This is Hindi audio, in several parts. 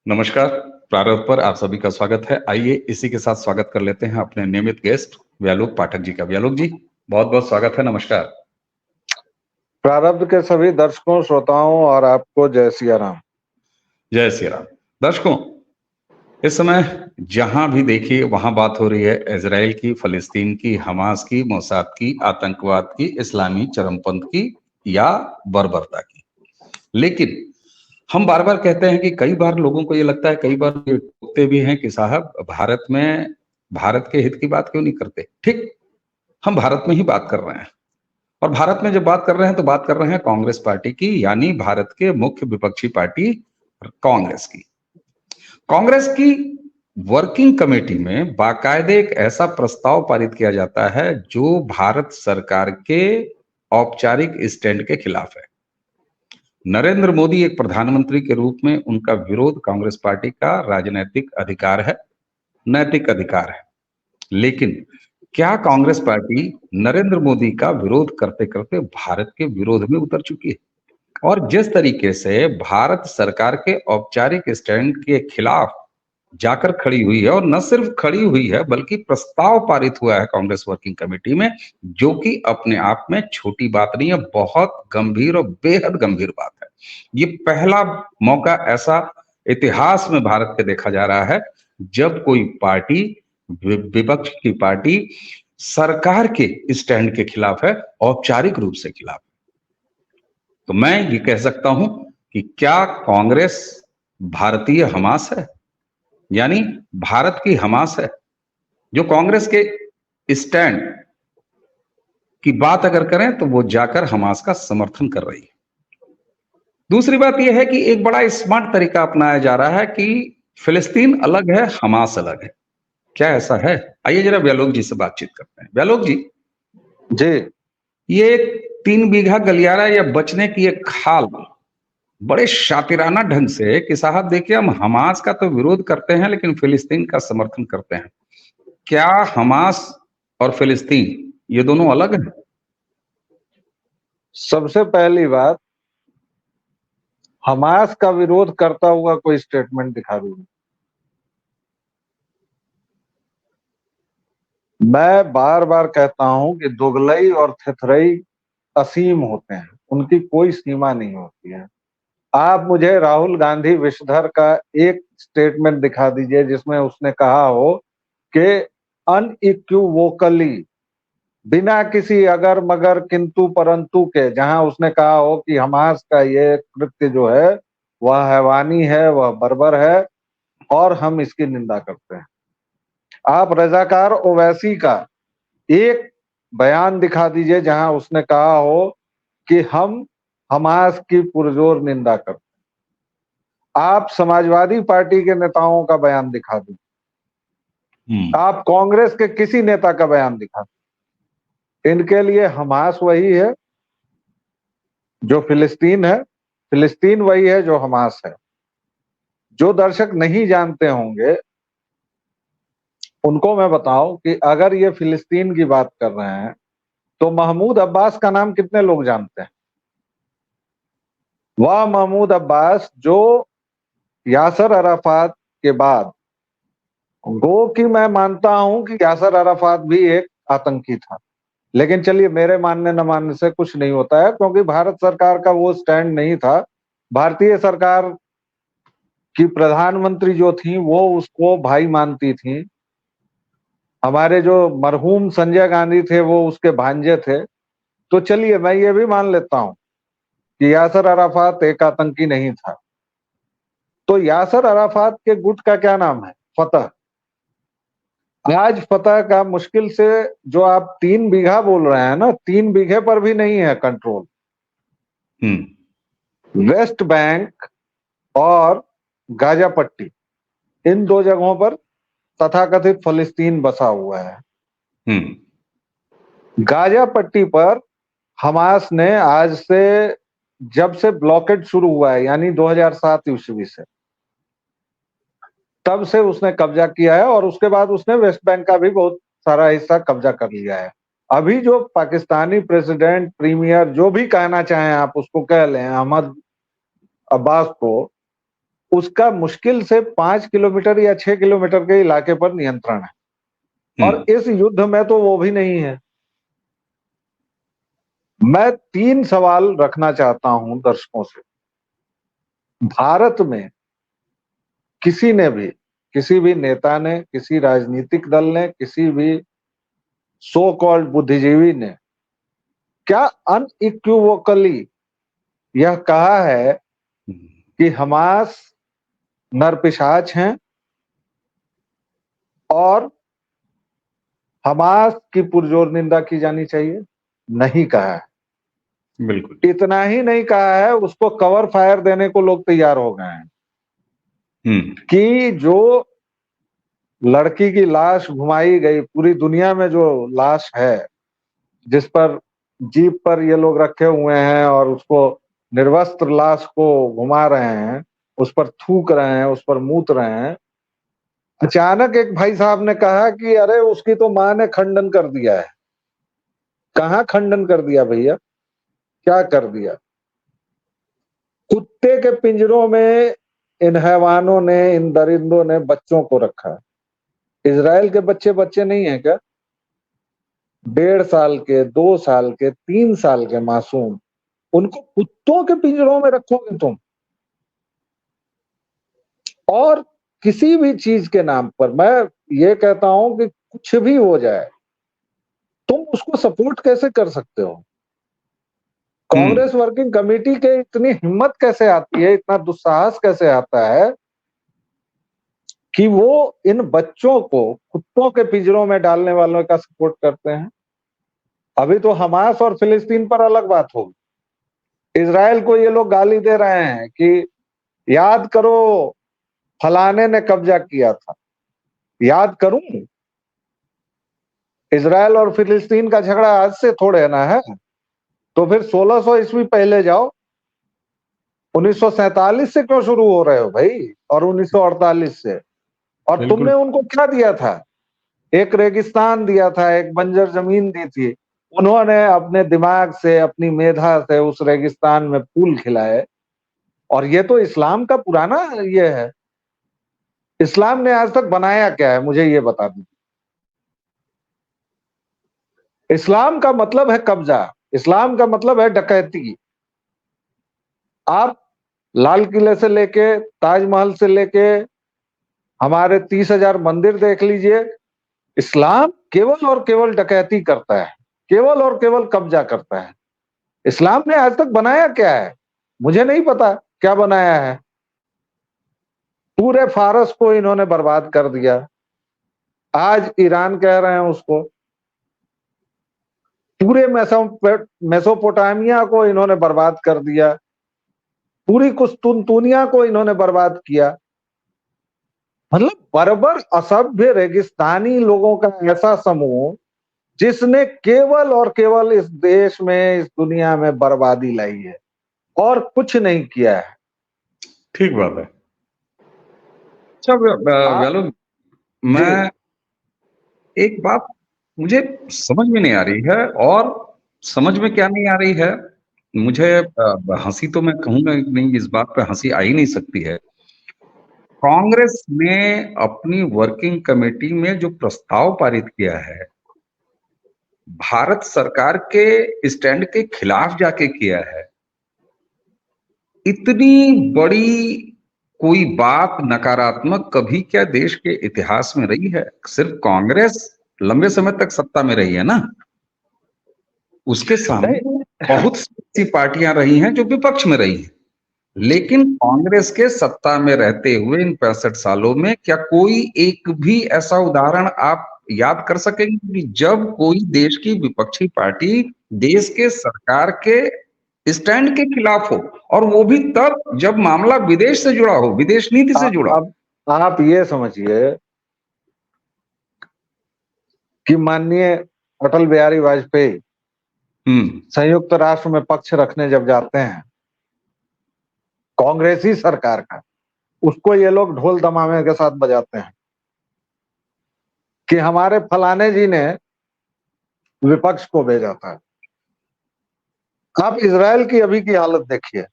नमस्कार। प्रारंभ पर आप सभी का स्वागत है। आइए इसी के साथ स्वागत कर लेते हैं अपने नियमित गेस्ट व्यालोक पाठक जी का। व्यालोक जी, बहुत बहुत स्वागत है। नमस्कार। प्रारब्ध के सभी दर्शकों, श्रोताओं और आपको जय सिया राम। जय श्री राम। दर्शकों, इस समय जहां भी देखिए वहां बात हो रही है इजराइल की, फलस्तीन की, हमास की, मोसाद की, आतंकवाद की, इस्लामी चरमपंथ की या बर्बरता की। लेकिन हम बार बार कहते हैं कि कई बार लोगों को ये लगता है, कई बार ये टोकते भी हैं कि साहब भारत में भारत के हित की बात क्यों नहीं करते। ठीक, हम भारत में ही बात कर रहे हैं और भारत में जब बात कर रहे हैं तो बात कर रहे हैं कांग्रेस पार्टी की, यानी भारत के मुख्य विपक्षी पार्टी कांग्रेस की। कांग्रेस की वर्किंग कमेटी में बाकायदे एक ऐसा प्रस्ताव पारित किया जाता है जो भारत सरकार के औपचारिक स्टैंड के खिलाफ है। नरेंद्र मोदी एक प्रधानमंत्री के रूप में उनका विरोध कांग्रेस पार्टी का राजनीतिक अधिकार है, नैतिक अधिकार है। लेकिन क्या कांग्रेस पार्टी नरेंद्र मोदी का विरोध करते करते भारत के विरोध में उतर चुकी है? और जिस तरीके से भारत सरकार के औपचारिक स्टैंड के खिलाफ जाकर खड़ी हुई है, और न सिर्फ खड़ी हुई है बल्कि प्रस्ताव पारित हुआ है कांग्रेस वर्किंग कमेटी में, जो कि अपने आप में छोटी बात नहीं है, बहुत गंभीर और बेहद गंभीर बात है। ये पहला मौका ऐसा इतिहास में भारत के देखा जा रहा है जब कोई पार्टी, विपक्ष की पार्टी सरकार के स्टैंड के खिलाफ है, औपचारिक रूप से खिलाफ। तो मैं ये कह सकता हूं कि क्या कांग्रेस भारतीय हमास है, यानी भारत की हमास है, जो कांग्रेस के स्टैंड की बात अगर करें तो वो जाकर हमास का समर्थन कर रही है। दूसरी बात यह है कि एक बड़ा स्मार्ट तरीका अपनाया जा रहा है कि फिलिस्तीन अलग है, हमास अलग है। क्या ऐसा है? आइए जरा व्यालोक जी से बातचीत करते हैं। व्यालोक जी जी, ये 3 बीघा गलियारा या बचने की एक खाल बड़े शातिराना ढंग से कि साहब देखिए हम हमास का तो विरोध करते हैं लेकिन फिलिस्तीन का समर्थन करते हैं। क्या हमास और फिलिस्तीन ये दोनों अलग हैं? सबसे पहली बात, हमास का विरोध करता हुआ कोई स्टेटमेंट दिखा दीजिए। मैं बार बार कहता हूं कि दोगलई और थेथरई असीम होते हैं, उनकी कोई सीमा नहीं होती है। आप मुझे राहुल गांधी विषधर का एक स्टेटमेंट दिखा दीजिए जिसमें उसने कहा हो कि अनइक्विवोकली, बिना किसी अगर मगर किंतु परंतु के, जहां उसने कहा हो कि हमास का ये कृत्य जो है वह हैवानी है, वह बर्बर है और हम इसकी निंदा करते हैं। आप रजाकार ओवैसी का एक बयान दिखा दीजिए जहां उसने कहा हो कि हम हमास की पुरजोर निंदा करते हैं। आप समाजवादी पार्टी के नेताओं का बयान दिखा दीजिए, आप कांग्रेस के किसी नेता का बयान दिखा दीजिए। इनके लिए हमास वही है जो फिलिस्तीन है, फिलिस्तीन वही है जो हमास है। जो दर्शक नहीं जानते होंगे उनको मैं बताऊं कि अगर ये फिलिस्तीन की बात कर रहे हैं तो महमूद अब्बास का नाम कितने लोग जानते हैं? वह महमूद अब्बास जो यासर अराफात के बाद, गो कि मैं मानता हूं कि यासर अराफात भी एक आतंकी था, लेकिन चलिए मेरे मानने न मानने से कुछ नहीं होता है, क्योंकि भारत सरकार का वो स्टैंड नहीं था। भारतीय सरकार की प्रधानमंत्री जो थी वो उसको भाई मानती थी। हमारे जो मरहूम संजय गांधी थे वो उसके भांजे थे। तो चलिए मैं ये भी मान लेता हूं कि यासर अराफात एक आतंकी नहीं था। तो यासर अराफात के गुट का क्या नाम है? फतह। आज फतह का मुश्किल से, जो आप 3 बीघा बोल रहे हैं ना, 3 बीघे पर भी नहीं है कंट्रोल। वेस्ट बैंक और गाजा पट्टी, इन 2 जगहों पर तथाकथित फलस्तीन बसा हुआ है। गाजा पट्टी पर हमास ने आज से, जब से ब्लॉकेड शुरू हुआ है यानी 2007 ईस्वी से, तब से उसने कब्जा किया है और उसके बाद उसने वेस्ट बैंक का भी बहुत सारा हिस्सा कब्जा कर लिया है। अभी जो पाकिस्तानी प्रेसिडेंट, प्रीमियर, जो भी कहना चाहें आप उसको कह लें, अहमद अब्बास को, उसका मुश्किल से 5 किलोमीटर या 6 किलोमीटर के इलाके पर नियंत्रण है, और इस युद्ध में तो वो भी नहीं है। मैं 3 सवाल रखना चाहता हूं दर्शकों से। भारत में किसी ने भी, किसी भी नेता ने, किसी राजनीतिक दल ने, किसी भी सो कॉल्ड बुद्धिजीवी ने क्या अनइक्विवोकली यह कहा है कि हमास नरपिशाच हैं और हमास की पुरजोर निंदा की जानी चाहिए? नहीं कहा है। बिल्कुल। इतना ही नहीं कहा है, उसको कवर फायर देने को लोग तैयार हो गए हैं कि जो लड़की की लाश घुमाई गई, पूरी दुनिया में जो लाश है जिस पर जीप पर ये लोग रखे हुए हैं और उसको निर्वस्त्र लाश को घुमा रहे हैं, उस पर थूक रहे हैं, उस पर मूत रहे हैं, अचानक एक भाई साहब ने कहा कि अरे उसकी तो मां ने खंडन कर दिया है। कहाँ खंडन कर दिया भैया? क्या कर दिया? कुत्ते के पिंजरों में इन हैवानों ने, इन दरिंदों ने बच्चों को रखा है। इजराइल के बच्चे बच्चे नहीं है क्या? 1.5 साल के, 2 साल के, 3 साल के मासूम, उनको कुत्तों के पिंजरों में रखोगे तुम? और किसी भी चीज के नाम पर मैं ये कहता हूं कि कुछ भी हो जाए, तुम उसको सपोर्ट कैसे कर सकते हो? कांग्रेस वर्किंग कमेटी के इतनी हिम्मत कैसे आती है, इतना दुस्साहस कैसे आता है कि वो इन बच्चों को कुत्तों के पिंजरों में डालने वालों का सपोर्ट करते हैं? अभी तो हमास और फिलिस्तीन पर अलग बात होगी। इजराइल को ये लोग गाली दे रहे हैं कि याद करो फलाने ने कब्जा किया था। याद करूं? इजराइल और फिलिस्तीन का झगड़ा आज से थोड़े ना है। तो फिर 1600 ईस्वी पहले जाओ। 1947 से क्यों शुरू हो रहे हो भाई, और 1948 से? और तुमने उनको क्या दिया था? एक रेगिस्तान दिया था, एक बंजर जमीन दी थी। उन्होंने अपने दिमाग से, अपनी मेधा से उस रेगिस्तान में फूल खिलाए। और ये तो इस्लाम का पुराना ये है। इस्लाम ने आज तक बनाया क्या है, मुझे ये बता दीजिए। इस्लाम का मतलब है कब्जा, इस्लाम का मतलब है डकैती। आप लाल किले से लेके, ताजमहल से लेके हमारे 30,000 मंदिर देख लीजिए, इस्लाम केवल और केवल डकैती करता है, केवल और केवल कब्जा करता है। इस्लाम ने आज तक बनाया क्या है? मुझे नहीं पता क्या बनाया है। पूरे फारस को इन्होंने बर्बाद कर दिया। आज ईरान कह रहे हैं उसको। पूरे मेसोपोटामिया को इन्होंने बर्बाद कर दिया। पूरी कुस्तुनतुनिया को इन्होंने बर्बाद किया। मतलब बर्बर असभ्य रेगिस्तानी लोगों का ऐसा समूह जिसने केवल और केवल इस देश में, इस दुनिया में बर्बादी लाई है और कुछ नहीं किया है। ठीक बात है। अच्छा व्यालो, मैं एक बात मुझे समझ में नहीं आ रही है, और समझ में क्या नहीं आ रही है, मुझे हंसी तो मैं कहूंगा नहीं, इस बात पे हंसी आ ही नहीं सकती है। कांग्रेस ने अपनी वर्किंग कमेटी में जो प्रस्ताव पारित किया है, भारत सरकार के स्टैंड के खिलाफ जाके किया है। इतनी बड़ी कोई बात नकारात्मक कभी क्या देश के इतिहास में रही है? सिर्फ कांग्रेस लंबे समय तक सत्ता में रही है ना, उसके सामने बहुत सी पार्टियां रही हैं जो विपक्ष में रही हैं, लेकिन कांग्रेस के सत्ता में रहते हुए इन 65 सालों में क्या कोई एक भी ऐसा उदाहरण आप याद कर सकेंगे कि जब कोई देश की विपक्षी पार्टी देश के सरकार के स्टैंड के खिलाफ हो, और वो भी तब जब मामला विदेश से जुड़ा हो, विदेश नीति से जुड़ा हो? अब आप ये समझिए कि माननीय अटल बिहारी वाजपेयी संयुक्त राष्ट्र में पक्ष रखने जब जाते हैं कांग्रेसी सरकार का, उसको ये लोग ढोल दमामे के साथ बजाते हैं कि हमारे फलाने जी ने विपक्ष को भेजा था। आप इजराइल की अभी की हालत देखिए।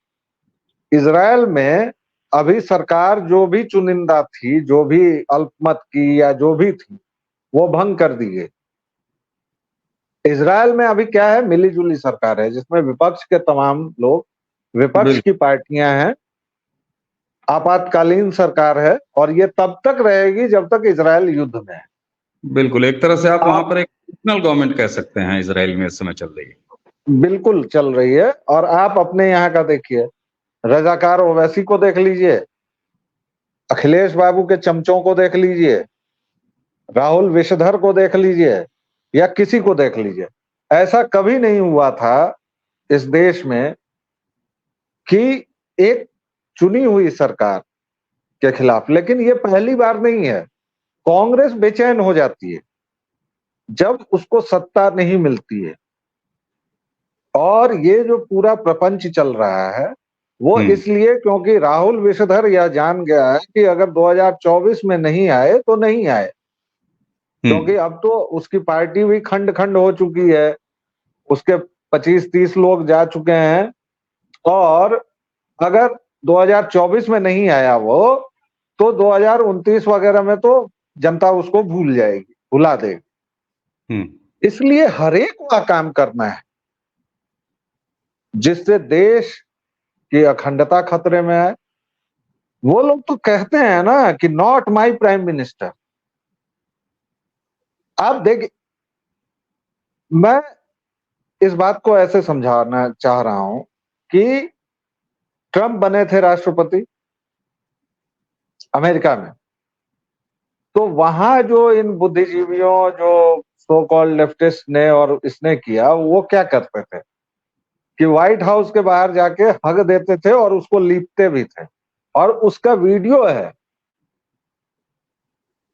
इजराइल में अभी सरकार जो भी चुनिंदा थी, जो भी अल्पमत की या जो भी थी, वो भंग कर दी गई। इजराइल में अभी क्या है, मिली-जुली सरकार है जिसमें विपक्ष के तमाम लोग, विपक्ष की पार्टियां हैं, आपातकालीन सरकार है और ये तब तक रहेगी जब तक इजराइल युद्ध में है। बिल्कुल, एक तरह से आप वहां पर एक नेशनल गवर्नमेंट कह सकते हैं इजराइल में इस समय चल रही है। बिल्कुल चल रही है। और आप अपने यहाँ का देखिए, रजाकार ओवैसी को देख लीजिए, अखिलेश बाबू के चमचों को देख लीजिए, राहुल विषधर को देख लीजिए या किसी को देख लीजिए, ऐसा कभी नहीं हुआ था इस देश में कि एक चुनी हुई सरकार के खिलाफ, लेकिन ये पहली बार नहीं है। कांग्रेस बेचैन हो जाती है जब उसको सत्ता नहीं मिलती है, और ये जो पूरा प्रपंच चल रहा है वो इसलिए क्योंकि राहुल विषधर यह जान गया है कि अगर 2024 में नहीं आए तो नहीं आए, क्योंकि अब तो उसकी पार्टी भी खंड खंड हो चुकी है, उसके 25-30 लोग जा चुके हैं, और अगर 2024 में नहीं आया वो, तो 2029 वगैरह में तो जनता उसको भूल जाएगी, भुला देगी। इसलिए हर एक वह काम करना है जिससे देश की अखंडता खतरे में है। वो लोग तो कहते हैं ना कि नॉट माई प्राइम मिनिस्टर। आप देखिए, मैं इस बात को ऐसे समझाना चाह रहा हूं कि ट्रंप बने थे राष्ट्रपति अमेरिका में, तो वहां जो इन बुद्धिजीवियों, जो सो कॉल्ड लेफ्टिस्ट ने और इसने किया, वो क्या करते थे कि व्हाइट हाउस के बाहर जाके हग देते थे और उसको लीपते भी थे, और उसका वीडियो है।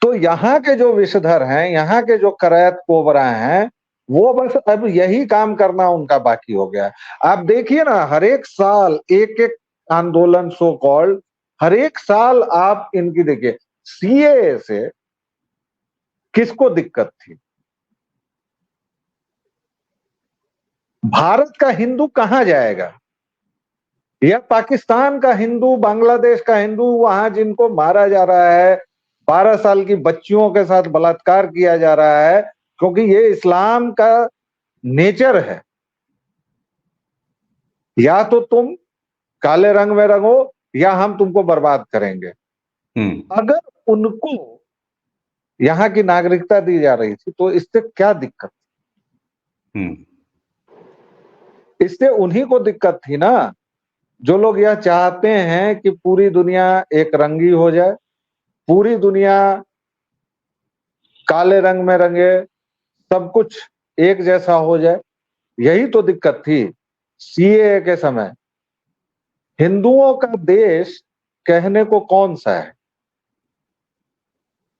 तो यहाँ के जो विषधर हैं, यहाँ के जो करैत कोबरा हैं, वो बस अब यही काम करना उनका बाकी हो गया है। आप देखिए ना, हर एक साल एक एक आंदोलन, सो कॉल्ड, हर एक साल आप इनकी देखिए। सीएए से किसको दिक्कत थी? भारत का हिंदू कहां जाएगा, या पाकिस्तान का हिंदू, बांग्लादेश का हिंदू, वहां जिनको मारा जा रहा है, 12 साल की बच्चियों के साथ बलात्कार किया जा रहा है, क्योंकि ये इस्लाम का नेचर है। या तो तुम काले रंग में रंगो या हम तुमको बर्बाद करेंगे। अगर उनको यहाँ की नागरिकता दी जा रही थी तो इससे क्या दिक्कत? इससे उन्हीं को दिक्कत थी ना, जो लोग यह चाहते हैं कि पूरी दुनिया एक रंगी हो जाए, पूरी दुनिया काले रंग में रंगे, सब कुछ एक जैसा हो जाए। यही तो दिक्कत थी सीएए के समय। हिंदुओं का देश कहने को कौन सा है,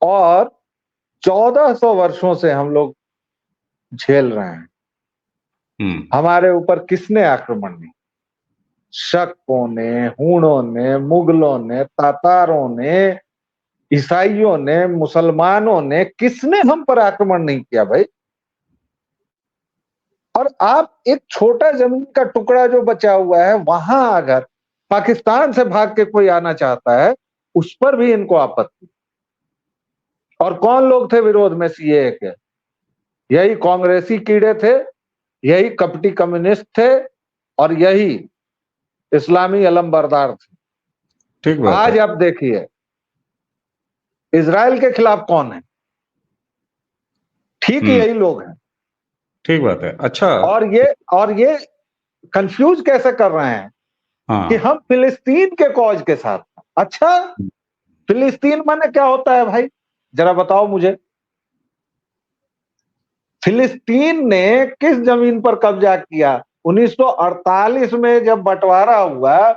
और 1400 वर्षों से हम लोग झेल रहे हैं। हमारे ऊपर किसने आक्रमण नहीं? शकों ने, हूणों ने, मुगलों ने, तातारों ने, ईसाइयों ने, मुसलमानों ने, किसने हम पर आक्रमण नहीं किया भाई? और आप एक छोटा जमीन का टुकड़ा जो बचा हुआ है, वहां अगर पाकिस्तान से भाग के कोई आना चाहता है, उस पर भी इनको आपत्ति। और कौन लोग थे विरोध में सीएए के? यही कांग्रेसी कीड़े थे, यही कपटी कम्युनिस्ट थे, और यही इस्लामी अलमबरदार थे। ठीक बात आज आप देखिए इजराइल के खिलाफ कौन है? ठीक यही लोग हैं। ठीक बात है। अच्छा, और ये कंफ्यूज कैसे कर रहे हैं कि हम फिलिस्तीन के कॉज के साथ। अच्छा, फिलिस्तीन माने क्या होता है भाई, जरा बताओ मुझे। फिलिस्तीन ने किस जमीन पर कब्जा किया? 1948 में जब बंटवारा हुआ,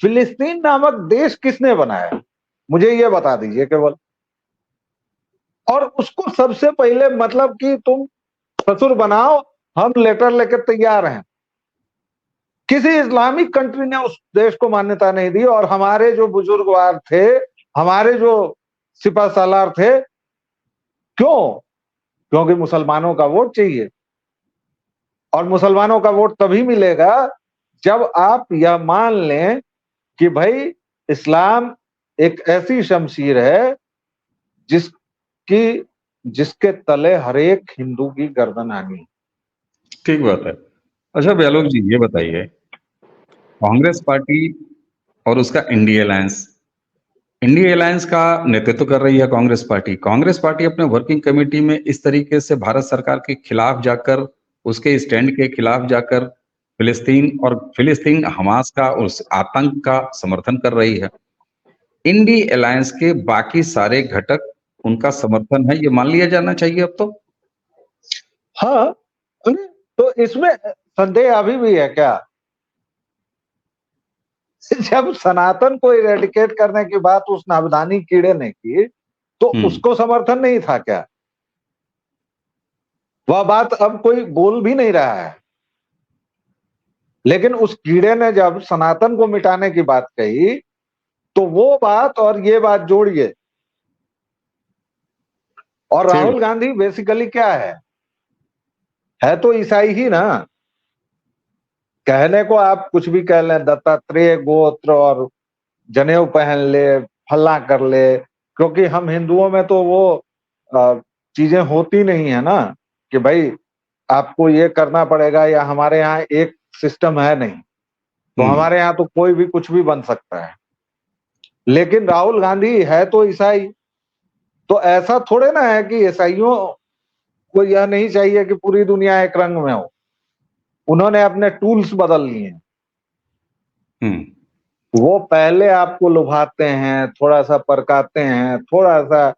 फिलिस्तीन नामक देश किसने बनाया? मुझे ये बता दीजिए केवल। और उसको सबसे पहले मतलब कि तुम ससुर बनाओ, हम लेटर लेकर तैयार हैं। किसी इस्लामिक कंट्री ने उस देश को मान्यता नहीं दी, और हमारे जो बुजुर्गवार थे, हमारे जो सिपह सालार थे, क्यों? क्योंकि मुसलमानों का वोट चाहिए। और मुसलमानों का वोट तभी मिलेगा जब आप यह मान लें कि भाई इस्लाम एक ऐसी शमशीर है जिसके तले हर एक हिंदू की गर्दन आनी। ठीक बात है। अच्छा ब्यालोक जी, ये बताइए, कांग्रेस पार्टी और उसका इंडिया अलायंस का नेतृत्व कर रही है कांग्रेस पार्टी अपने वर्किंग कमेटी में इस तरीके से भारत सरकार के खिलाफ जाकर, उसके स्टैंड के खिलाफ जाकर फिलिस्तीन हमास का उस आतंक का समर्थन कर रही है। इंडी अलायंस के बाकी सारे घटक उनका समर्थन है, ये मान लिया जाना चाहिए अब तो। हाँ, तो इसमें संदेह अभी भी है क्या? जब सनातन को इरेडिकेट करने की बात उस नाबदानी कीड़े ने की, तो उसको समर्थन नहीं था क्या? वह बात अब कोई बोल भी नहीं रहा है। लेकिन उस कीड़े ने जब सनातन को मिटाने की बात कही, तो वो बात और ये बात जोड़िए। और राहुल गांधी बेसिकली क्या है तो ईसाई ही ना। कहने को आप कुछ भी कह लें, दत्तात्रेय गोत्र और जनेऊ पहन ले, फल्ला कर ले, क्योंकि हम हिंदुओं में तो वो चीजें होती नहीं है ना कि भाई आपको ये करना पड़ेगा, या हमारे यहाँ एक सिस्टम है नहीं, तो हमारे यहाँ तो कोई भी कुछ भी बन सकता है। लेकिन राहुल गांधी है तो ईसाई, तो ऐसा थोड़े ना है कि ईसाइयों को यह नहीं चाहिए कि पूरी दुनिया एक रंग में हो। उन्होंने अपने टूल्स बदल लिए। वो पहले आपको लुभाते हैं, थोड़ा सा परकाते हैं, थोड़ा सा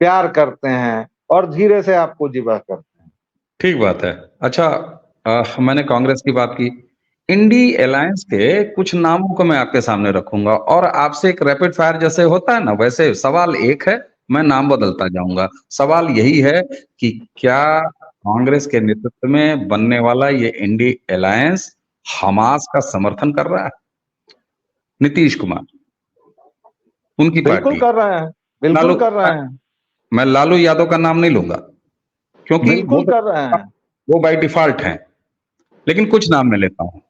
प्यार करते हैं, और धीरे से आपको जिबा करते हैं। ठीक बात है। अच्छा, मैंने कांग्रेस की बात की, इंडी अलायंस के कुछ नामों को मैं आपके सामने रखूंगा और आपसे एक रैपिड फायर जैसे होता है ना, वैसे सवाल एक है, मैं नाम बदलता जाऊंगा। सवाल यही है कि क्या कांग्रेस के नेतृत्व में बनने वाला ये इंडी अलायंस हमास का समर्थन कर रहा है? नीतीश कुमार, उनकी बिल्कुल पार्टी कर रहे हैं, बिल्कुल कर रहे हैं। मैं लालू यादव का नाम नहीं लूंगा, क्योंकि बिल्कुल कर रहे हैं, वो बाय डिफॉल्ट हैं, लेकिन कुछ नाम मैं लेता हूं।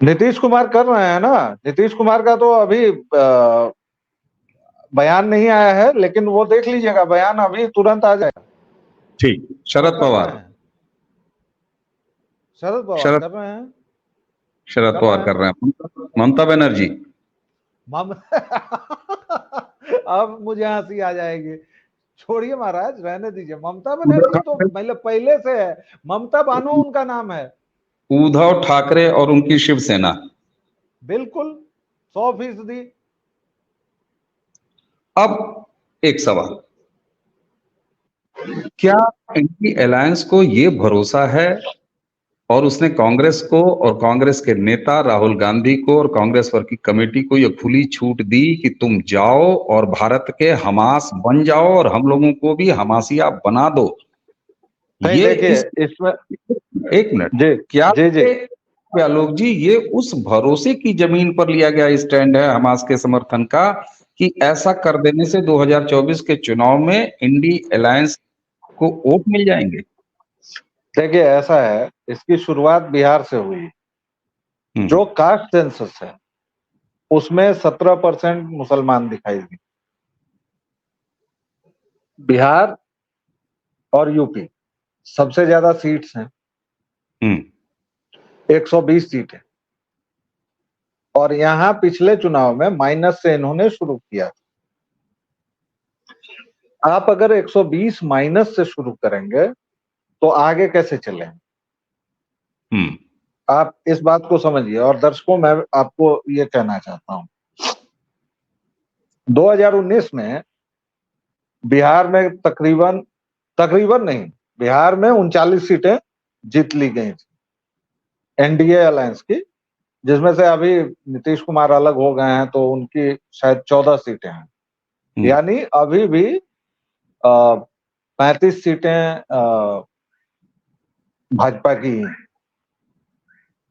नीतीश कुमार कर रहे हैं ना। नीतीश कुमार का तो अभी बयान नहीं आया है, लेकिन वो देख लीजिएगा, बयान अभी तुरंत आ जाएगा। ठीक, शरद पवार कर रहे हैं, शरद पवार कर रहे हैं, ममता बनर्जी। अब मुझे हंसी आ जाएगी। छोड़िए महाराज, रहने दीजिए। ममता बनर्जी तो मतलब पहले से है, ममता बानो उनका नाम है। उद्धव ठाकरे और उनकी शिवसेना, बिल्कुल 100%। अब एक सवाल, क्या इंडी अलायंस को ये भरोसा है और उसने कांग्रेस को और कांग्रेस के नेता राहुल गांधी को और कांग्रेस वर्किंग कमेटी को ये खुली छूट दी कि तुम जाओ और भारत के हमास बन जाओ और हम लोगों को भी हमासिया बना दो? ये इसमें एक मिनट, क्या ब्यालोक जी ये उस भरोसे की जमीन पर लिया गया स्टैंड है हमास के समर्थन का कि ऐसा कर देने से 2024 के चुनाव में इंडी अलायंस को वोट मिल जाएंगे? देखिए ऐसा है, इसकी शुरुआत बिहार से हुई। जो कास्ट सेंसस है उसमें 17% मुसलमान दिखाई दी। बिहार और यूपी सबसे ज्यादा सीट्स हैं, 120 सीटें। और यहां पिछले चुनाव में माइनस से इन्होंने शुरू किया। आप अगर 120 माइनस से शुरू करेंगे तो आगे कैसे चलें? आप इस बात को समझिए। और दर्शकों, मैं आपको ये कहना चाहता हूं, 2019 में बिहार में तकरीबन नहीं, बिहार में 39 सीटें जीत ली गई थी एनडीए अलायंस की, जिसमें से अभी नीतीश कुमार अलग हो गए हैं तो उनकी शायद 14 सीटें हैं। यानी अभी भी 35 सीटें भाजपा की।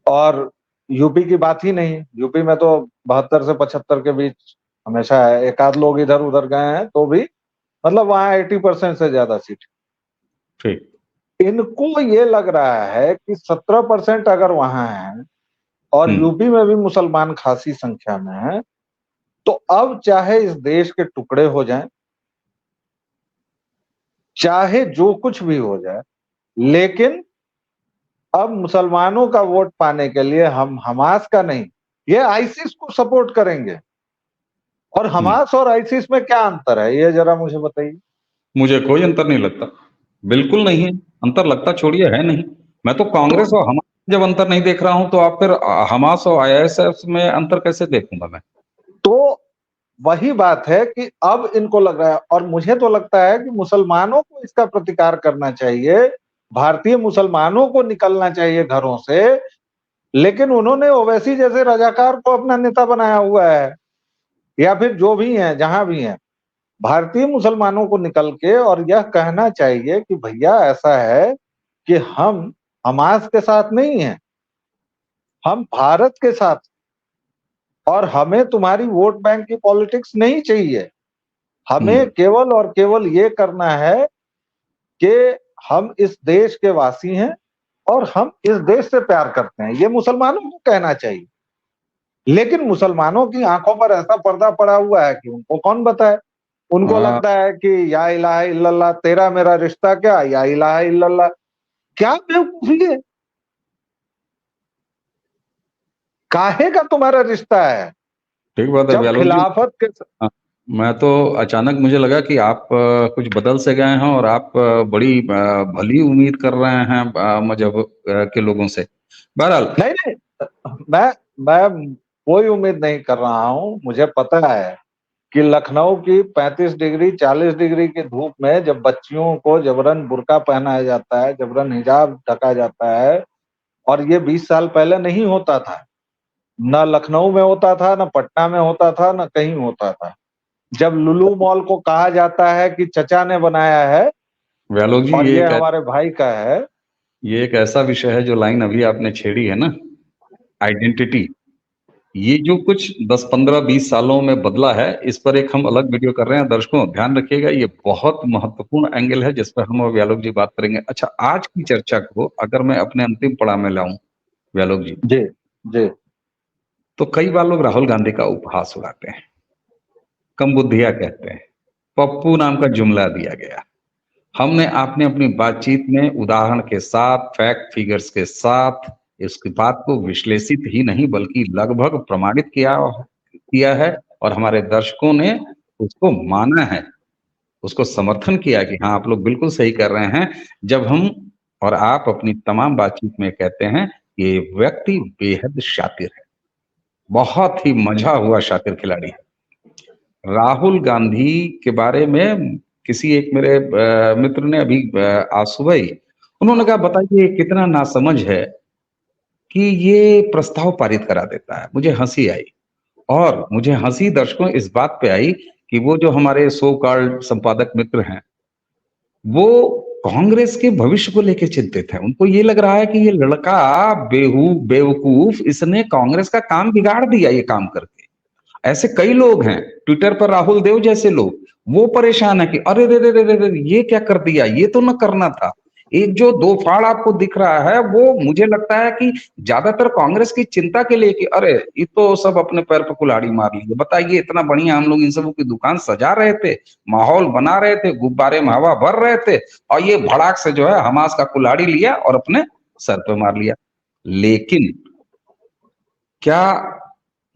और यूपी की बात ही नहीं, यूपी में तो 72 से 75 के बीच हमेशा है। एक आध लोग इधर उधर गए हैं तो भी मतलब वहां 80% से ज्यादा सीट। ठीक, इनको ये लग रहा है कि 17% अगर वहां है और यूपी में भी मुसलमान खासी संख्या में है, तो अब चाहे इस देश के टुकड़े हो जाएं, चाहे जो कुछ भी हो जाए, लेकिन अब मुसलमानों का वोट पाने के लिए हम हमास का नहीं, ये आईसिस को सपोर्ट करेंगे। और हमास और आईसिस में क्या अंतर है, ये जरा मुझे बताइए। मुझे कोई अंतर नहीं लगता, बिल्कुल नहीं है। अंतर लगता छोड़िए, है नहीं। मैं तो कांग्रेस और हमास में जब अंतर नहीं देख रहा हूं, तो आप फिर हमास और आईएसएफ में अंतर कैसे देखूंगा मैं? तो वही बात है कि अब इनको लग रहा है, और मुझे तो लगता है कि मुसलमानों को इसका प्रतिकार करना चाहिए, भारतीय मुसलमानों को निकलना चाहिए घरों से। लेकिन उन्होंने ओवैसी जैसे रजाकार को अपना नेता बनाया हुआ है, या फिर जो भी है, जहां भी है, भारतीय मुसलमानों को निकल के और यह कहना चाहिए कि भैया ऐसा है कि हम हमास के साथ नहीं हैं, हम भारत के साथ, और हमें तुम्हारी वोट बैंक की पॉलिटिक्स नहीं चाहिए। हमें केवल और केवल ये करना है कि हम इस देश के वासी हैं और हम इस देश से प्यार करते हैं, ये मुसलमानों को कहना चाहिए। लेकिन मुसलमानों की आंखों पर ऐसा पर्दा पड़ा हुआ है कि उनको कौन बताए। उनको हाँ, लगता है कि या इलाहा इल्लल्लाह, तेरा मेरा रिश्ता क्या, या इलाहा इल्लल्लाह। क्या बेवकूफी है, काहे का तुम्हारा रिश्ता है ठीक बात है जब व्यालोक जी। खिलाफत के। हाँ, मैं तो अचानक मुझे लगा कि आप कुछ बदल से गए हैं, और आप बड़ी भली उम्मीद कर रहे हैं मजहब के लोगों से। बहरहाल, नहीं नहीं, मैं कोई उम्मीद नहीं कर रहा हूं। मुझे पता है कि लखनऊ की 35 डिग्री 40 डिग्री की धूप में जब बच्चियों को जबरन बुर्का पहनाया जाता है, जबरन हिजाब ढका जाता है, और ये 20 साल पहले नहीं होता था, न लखनऊ में होता था, न पटना में होता था, न कहीं होता था। जब लुलु मॉल को कहा जाता है कि चचा ने बनाया है व्यालोक जी, और ये हमारे भाई का है। ये एक ऐसा विषय है, जो लाइन अभी आपने छेड़ी है ना, आइडेंटिटी, ये जो कुछ 10 15 20 सालों में बदला है, इस पर एक हम अलग वीडियो कर रहे हैं। दर्शकों ध्यान रखिएगा, ये बहुत महत्वपूर्ण एंगल है जिस पर हम और व्यालोक जी बात करेंगे। अच्छा, आज की चर्चा को अगर मैं अपने अंतिम पड़ाव में लाऊं व्यालोक जी, जी जी। तो कई बार लोग राहुल गांधी का उपहास उड़ाते हैं, कम बुद्धिया कहते हैं, पप्पू नाम का जुमला दिया गया। हमने आपने अपनी बातचीत में उदाहरण के साथ, फैक्ट फिगर्स के साथ इसकी बात को विश्लेषित ही नहीं बल्कि लगभग प्रमाणित किया किया है, और हमारे दर्शकों ने उसको माना है, उसको समर्थन किया कि हाँ, आप लोग बिल्कुल सही कर रहे हैं। जब हम और आप अपनी तमाम बातचीत में कहते हैं कि ये व्यक्ति बेहद शातिर है, बहुत ही मजा हुआ शातिर खिलाड़ी है। राहुल गांधी के बारे में किसी एक मेरे मित्र ने अभी आज सुबह ही उन्होंने कहा, बताइए कितना नासमझ है कि ये प्रस्ताव पारित करा देता है। मुझे हंसी आई, और मुझे हंसी दर्शकों इस बात पे आई कि वो जो हमारे सो कॉल्ड संपादक मित्र हैं, वो कांग्रेस के भविष्य को लेकर चिंतित है। उनको ये लग रहा है कि ये लड़का बेवकूफ, इसने कांग्रेस का काम बिगाड़ दिया ये काम करके। ऐसे कई लोग हैं ट्विटर पर, राहुल देव जैसे लोग, वो परेशान है कि अरे रे रे रे रे रे, ये क्या कर दिया, ये तो न करना था। एक जो दो फाड़ आपको दिख रहा है, वो मुझे लगता है कि ज्यादातर कांग्रेस की चिंता के लिए कि अरे ये तो सब अपने पैर पर कुल्हाड़ी मार लिए। बताइए, इतना बढ़िया हम लोग इन सबों की दुकान सजा रहे थे, माहौल बना रहे थे, गुब्बारे में हवा भर रहे थे, और ये भड़ाक से जो है हमास का कुल्हाड़ी लिया और अपने सर पे मार लिया। लेकिन क्या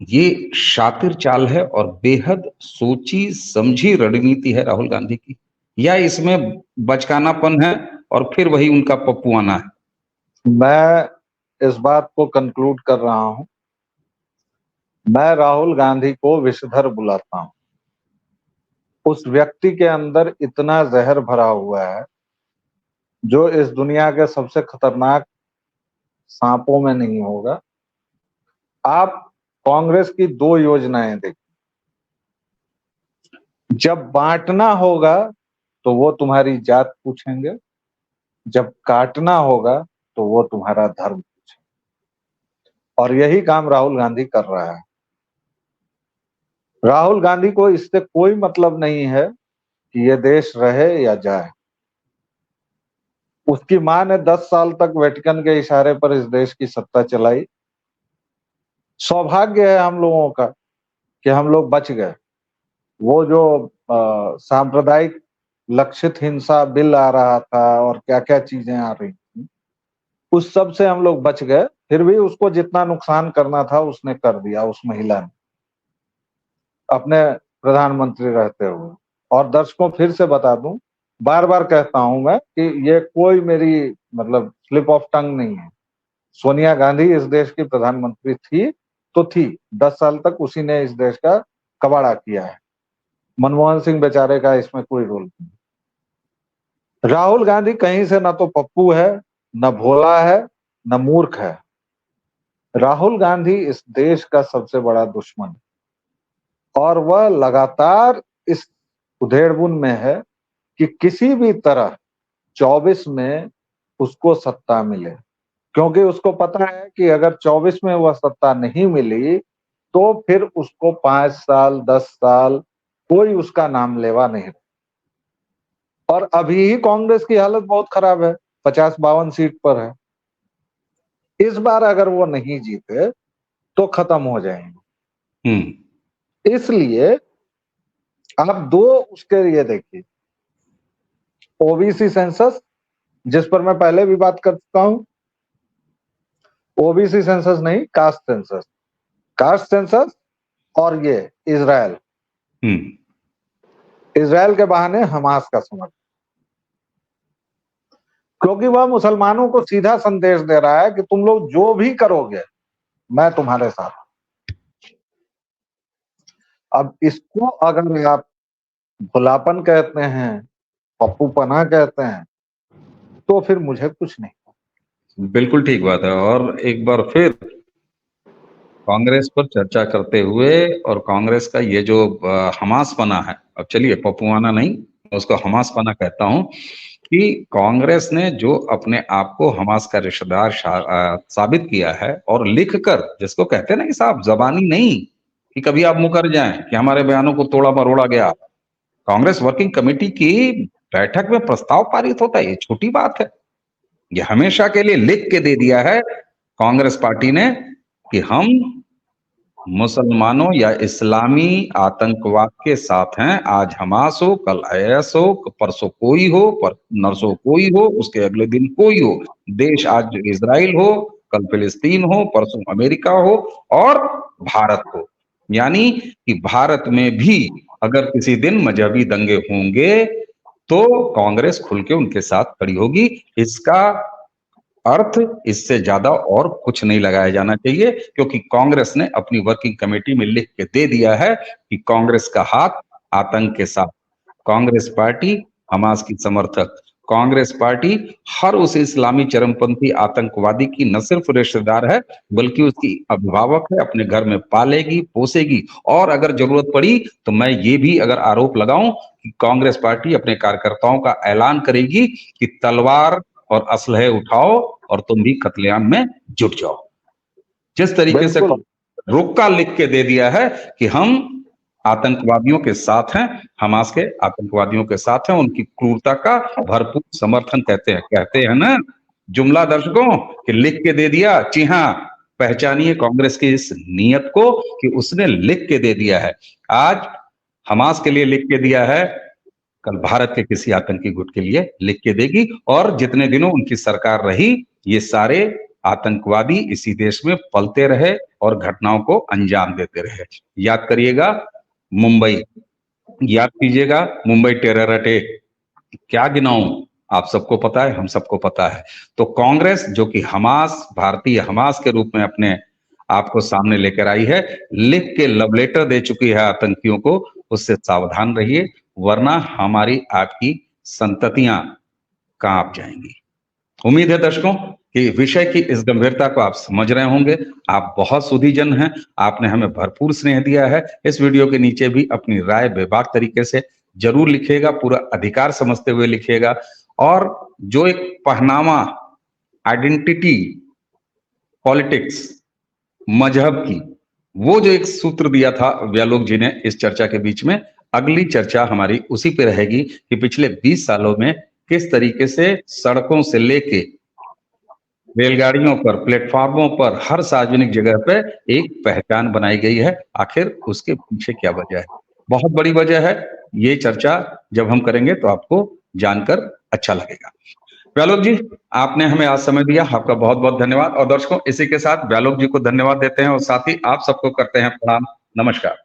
ये शातिर चाल है और बेहद सोची समझी रणनीति है राहुल गांधी की, या इसमें बचकानापन है और फिर वही उनका पप्पुआना है? मैं इस बात को कंक्लूड कर रहा हूं, मैं राहुल गांधी को विषधर बुलाता हूं। उस व्यक्ति के अंदर इतना जहर भरा हुआ है जो इस दुनिया के सबसे खतरनाक सांपों में नहीं होगा। आप कांग्रेस की दो योजनाएं देखिए, जब बांटना होगा तो वो तुम्हारी जात पूछेंगे, जब काटना होगा तो वो तुम्हारा धर्म पूछेंगे, और यही काम राहुल गांधी कर रहा है। राहुल गांधी को इससे कोई मतलब नहीं है कि ये देश रहे या जाए। उसकी मां ने 10 साल तक वेटिकन के इशारे पर इस देश की सत्ता चलाई। सौभाग्य है हम लोगों का कि हम लोग बच गए। वो जो सांप्रदायिक लक्षित हिंसा बिल आ रहा था और क्या क्या चीजें आ रही थी, उस सब से हम लोग बच गए। फिर भी उसको जितना नुकसान करना था उसने कर दिया, उस महिला ने, अपने प्रधानमंत्री रहते हुए। और दर्शकों फिर से बता दूं, बार बार कहता हूं मैं कि ये कोई मेरी मतलब स्लिप ऑफ टंग नहीं है। सोनिया गांधी इस देश की प्रधानमंत्री थी तो थी, 10 साल तक उसी ने इस देश का कबाड़ा किया है। मनमोहन सिंह बेचारे का इसमें कोई रोल नहीं। राहुल गांधी कहीं से ना तो पप्पू है, न भोला है, न मूर्ख है। राहुल गांधी इस देश का सबसे बड़ा दुश्मन है और वह लगातार इस उधेड़बुन में है कि किसी भी तरह 24 में उसको सत्ता मिले, क्योंकि उसको पता है कि अगर 24 में वह सत्ता नहीं मिली तो फिर उसको 5 साल 10 साल कोई उसका नाम लेवा नहीं। और अभी ही कांग्रेस की हालत बहुत खराब है, 50-52 सीट पर है। इस बार अगर वो नहीं जीते तो खत्म हो जाएंगे। इसलिए आप दो उसके लिए देखिए, ओबीसी सेंसस, जिस पर मैं पहले भी बात कर चुका हूं, ओबीसी सेंसस नहीं, कास्ट सेंसस, कास्ट सेंसस। और ये इजराइल, इजराइल के बहाने हमास का समर्थन, क्योंकि वह मुसलमानों को सीधा संदेश दे रहा है कि तुम लोग जो भी करोगे मैं तुम्हारे साथ। अब इसको अगर आप भुलापन कहते हैं, पप्पूपना कहते हैं, तो फिर मुझे कुछ नहीं। बिल्कुल ठीक बात है। और एक बार फिर कांग्रेस पर चर्चा करते हुए, और कांग्रेस का ये जो हमास पना है, अब चलिए पपुआना नहीं, उसको हमास पना कहता हूं, कि कांग्रेस ने जो अपने आप को हमास का रिश्तेदार साबित किया है, और लिखकर, जिसको कहते हैं ना कि साहब जबानी नहीं कि कभी आप मुकर जाएं कि हमारे बयानों को तोड़ा मरोड़ा गया। कांग्रेस वर्किंग कमेटी की बैठक में प्रस्ताव पारित होता है, ये छोटी बात है। ये हमेशा के लिए लिख के दे दिया है कांग्रेस पार्टी ने कि हम मुसलमानों या इस्लामी आतंकवाद के साथ हैं। आज हमास हो, कल IS हो, परसों कोई हो, पर नरसों कोई हो, उसके अगले दिन कोई हो। देश आज इजराइल हो, कल फिलिस्तीन हो, परसों अमेरिका हो, और भारत हो। यानी कि भारत में भी अगर किसी दिन मजहबी दंगे होंगे तो कांग्रेस खुल के उनके साथ खड़ी होगी। इसका अर्थ इससे ज्यादा और कुछ नहीं लगाया जाना चाहिए, क्योंकि कांग्रेस ने अपनी वर्किंग कमेटी में लिख के दे दिया है कि कांग्रेस का हाथ आतंक के साथ। कांग्रेस पार्टी हमास की समर्थक, कांग्रेस पार्टी हर उस इस्लामी चरमपंथी आतंकवादी की न सिर्फ रिश्तेदार है, बल्कि उसकी अभिभावक है, अपने घर में पालेगी पोसेगी। और अगर जरूरत पड़ी तो मैं ये भी अगर आरोप लगाऊं कि कांग्रेस पार्टी अपने कार्यकर्ताओं का ऐलान करेगी कि तलवार और असलहे उठाओ और तुम भी कत्लेआम में जुट जाओ। जिस तरीके से रुक्का लिख के दे दिया है कि हम आतंकवादियों के साथ हैं, हमास के आतंकवादियों के साथ हैं, उनकी क्रूरता का भरपूर समर्थन कहते हैं ना जुमला दर्शकों, कि लिख के दे दिया। जी हाँ, पहचानिए कांग्रेस की इस नीयत को कि उसने लिख के दे दिया है। आज हमास के लिए लिख के दिया है, कल भारत के किसी आतंकी गुट के लिए लिख के देगी। और जितने दिनों उनकी सरकार रही, ये सारे आतंकवादी इसी देश में पलते रहे और घटनाओं को अंजाम देते रहे। याद करिएगा मुंबई, याद कीजिएगा मुंबई टेरर अटैक, क्या गिनाऊं, आप सबको पता है, हम सबको पता है। तो कांग्रेस जो कि हमास, भारतीय हमास के रूप में अपने आपको सामने लेकर आई है, लिख के लव लेटर दे चुकी है आतंकियों को, उससे सावधान रहिए, वरना हमारी आपकी संततियां कांप जाएंगी। उम्मीद है दर्शकों कि विषय की इस गंभीरता को आप समझ रहे होंगे। आप बहुत सुधीजन हैं, आपने हमें भरपूर स्नेह दिया है। इस वीडियो के नीचे भी अपनी राय बेबाक तरीके से जरूर लिखिएगा, पूरा अधिकार समझते हुए लिखिएगा। और जो एक पहनावा, आइडेंटिटी पॉलिटिक्स, मजहब की, वो जो एक सूत्र दिया था व्यालोक जी ने इस चर्चा के बीच में, अगली चर्चा हमारी उसी पे रहेगी कि पिछले 20 सालों में किस तरीके से सड़कों से लेके रेलगाड़ियों पर, प्लेटफार्मों पर, हर सार्वजनिक जगह पे एक पहचान बनाई गई है। आखिर उसके पीछे क्या वजह है? बहुत बड़ी वजह है। ये चर्चा जब हम करेंगे तो आपको जानकर अच्छा लगेगा। व्यालोक जी, आपने हमें आज समय दिया, आपका बहुत बहुत धन्यवाद। और दर्शकों, इसी के साथ व्यालोक जी को धन्यवाद देते हैं और साथ ही आप सबको करते हैं प्रणाम। नमस्कार।